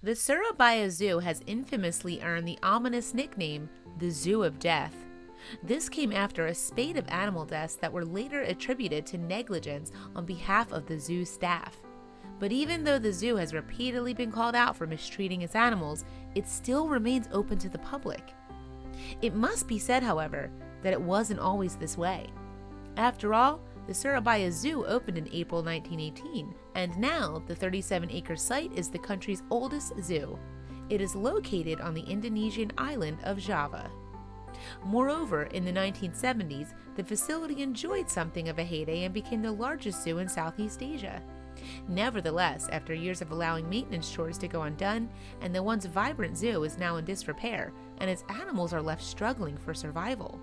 The Surabaya Zoo has infamously earned the ominous nickname, the Zoo of Death. This came after a spate of animal deaths that were later attributed to negligence on behalf of the zoo staff. But even though the zoo has repeatedly been called out for mistreating its animals, it still remains open to the public. It must be said, however, that it wasn't always this way. After all, the Surabaya Zoo opened in April 1918, and now the 37-acre site is the country's oldest zoo. It is located on the Indonesian island of Java. Moreover, in the 1970s, the facility enjoyed something of a heyday and became the largest zoo in Southeast Asia. Nevertheless, after years of allowing maintenance chores to go undone, and the once vibrant zoo is now in disrepair, and its animals are left struggling for survival.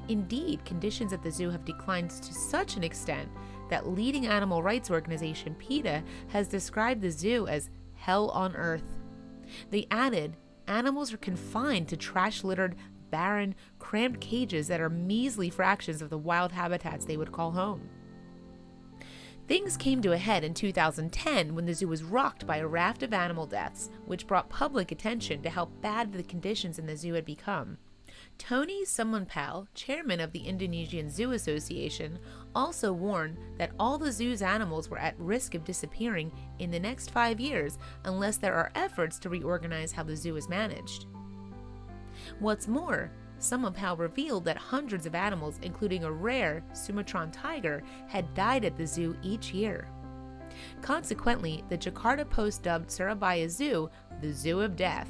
Indeed, conditions at the zoo have declined to such an extent that leading animal rights organization PETA has described the zoo as hell on earth. They added, animals are confined to trash-littered, barren, cramped cages that are measly fractions of the wild habitats they would call home. Things came to a head in 2010 when the zoo was rocked by a raft of animal deaths, which brought public attention to how bad the conditions in the zoo had become. Tony Sumunpal, chairman of the Indonesian Zoo Association, also warned that all the zoo's animals were at risk of disappearing in the next 5 years unless there are efforts to reorganize how the zoo is managed. What's more, Sumunpal revealed that hundreds of animals, including a rare Sumatran tiger, had died at the zoo each year. Consequently, the Jakarta Post dubbed Surabaya Zoo the Zoo of Death.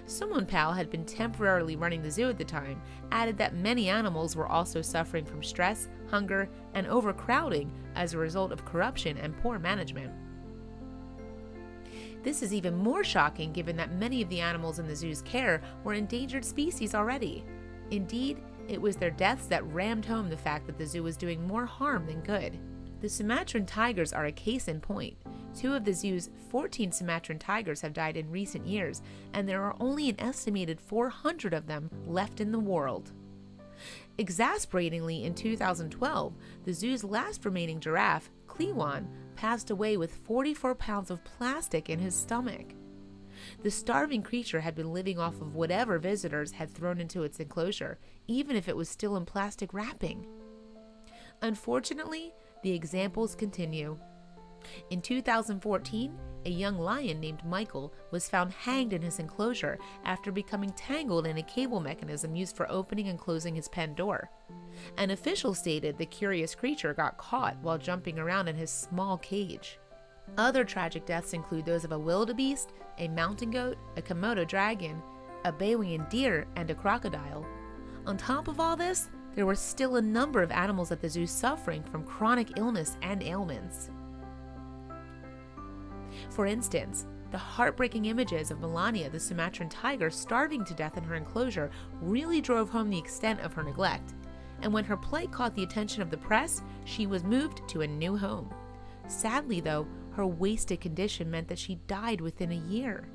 Sumunpal had been temporarily running the zoo at the time, added that many animals were also suffering from stress, hunger, and overcrowding as a result of corruption and poor management. This is even more shocking given that many of the animals in the zoo's care were endangered species already. Indeed, it was their deaths that rammed home the fact that the zoo was doing more harm than good. The Sumatran tigers are a case in point. 2 of the zoo's 14 Sumatran tigers have died in recent years, and there are only an estimated 400 of them left in the world. Exasperatingly, in 2012, the zoo's last remaining giraffe, Kriswanto, passed away with 44 pounds of plastic in his stomach. The starving creature had been living off of whatever visitors had thrown into its enclosure, even if it was still in plastic wrapping. Unfortunately, the examples continue. In 2014, a young lion named Michael was found hanged in his enclosure after becoming tangled in a cable mechanism used for opening and closing his pen door. An official stated the curious creature got caught while jumping around in his small cage. Other tragic deaths include those of a wildebeest, a mountain goat, a Komodo dragon, a Bavarian deer, and a crocodile. On top of all this, there were still a number of animals at the zoo suffering from chronic illness and ailments. For instance, the heartbreaking images of Melania, the Sumatran tiger, starving to death in her enclosure really drove home the extent of her neglect. And when her plight caught the attention of the press, she was moved to a new home. Sadly, though, her wasted condition meant that she died within a year.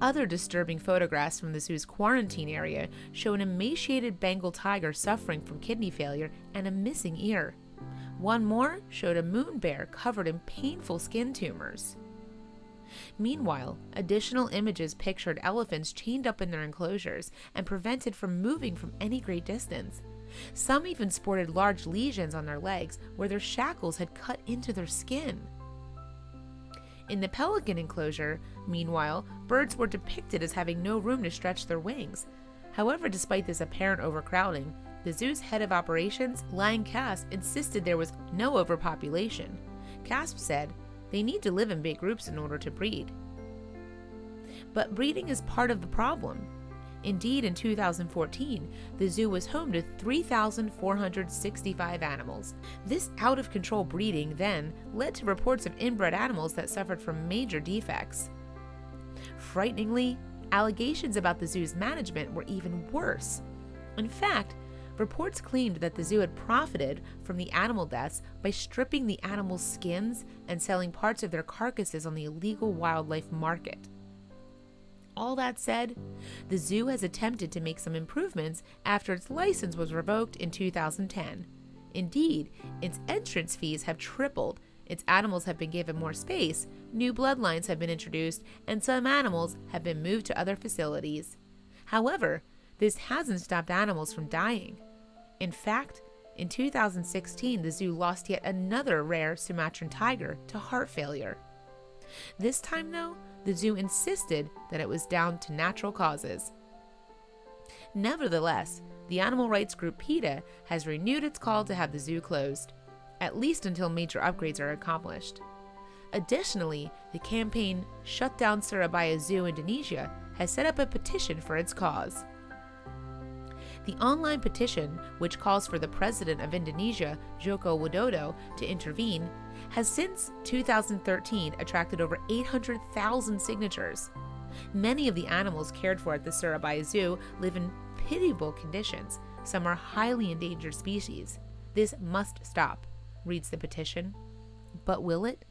Other disturbing photographs from the zoo's quarantine area show an emaciated Bengal tiger suffering from kidney failure and a missing ear. One more showed a moon bear covered in painful skin tumors. Meanwhile, additional images pictured elephants chained up in their enclosures and prevented from moving from any great distance. Some even sported large lesions on their legs where their shackles had cut into their skin. In the pelican enclosure, meanwhile, birds were depicted as having no room to stretch their wings. However, despite this apparent overcrowding, the zoo's head of operations, Lion Casp, insisted there was no overpopulation. Casp said, "They need to live in big groups in order to breed." But breeding is part of the problem. Indeed, in 2014, the zoo was home to 3,465 animals. This out-of-control breeding then led to reports of inbred animals that suffered from major defects. Frighteningly, allegations about the zoo's management were even worse. In fact, reports claimed that the zoo had profited from the animal deaths by stripping the animals' skins and selling parts of their carcasses on the illegal wildlife market. all that said, the zoo has attempted to make some improvements after its license was revoked in 2010. Indeed, its entrance fees have tripled, its animals have been given more space, new bloodlines have been introduced, and some animals have been moved to other facilities. However, this hasn't stopped animals from dying. In fact, in 2016, the zoo lost yet another rare Sumatran tiger to heart failure. This time, though, the zoo insisted that it was down to natural causes. Nevertheless, the animal rights group PETA has renewed its call to have the zoo closed, at least until major upgrades are accomplished. Additionally, the campaign Shut Down Surabaya Zoo Indonesia has set up a petition for its cause. The online petition, which calls for the president of Indonesia, Joko Widodo, to intervene, has since 2013 attracted over 800,000 signatures. Many of the animals cared for at the Surabaya Zoo live in pitiable conditions. Some are highly endangered species. This must stop, reads the petition. But will it?